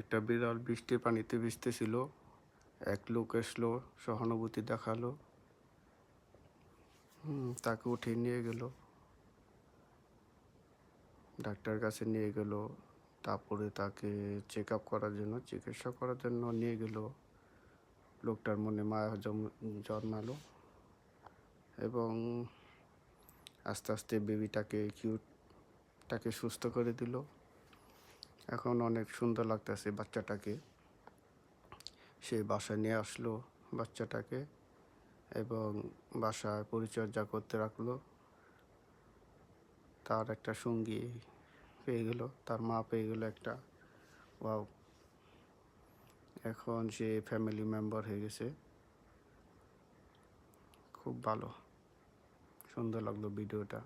একটা বিড়াল বৃষ্টির পানিতে ভিজতেছিল। এক লোক আসলো, সহানুভূতি দেখালো। তাকে উঠিয়ে নিয়ে গেল, ডাক্তার কাছে নিয়ে গেল। তারপরে তাকে চেক আপ করার জন্য, চিকিৎসা করার জন্য নিয়ে গেল। লোকটার মনে মায়া জন্মালো এবং আস্তে আস্তে বেবিটাকে সুস্থ করে দিল। এখন অনেক সুন্দর লাগতেছে বাচ্চাটাকে। সে বাসায় নিয়ে আসলো বাচ্চাটাকে এবং বাসায় পরিচর্যা করতে রাখলো। তার একটা সঙ্গী পেয়ে গেল, তার মা পেয়ে গেল একটা। ওয়াও! এখন সে ফ্যামিলি মেম্বার হয়ে গেছে। খুব ভালো, সুন্দর লাগলো ভিডিওটা।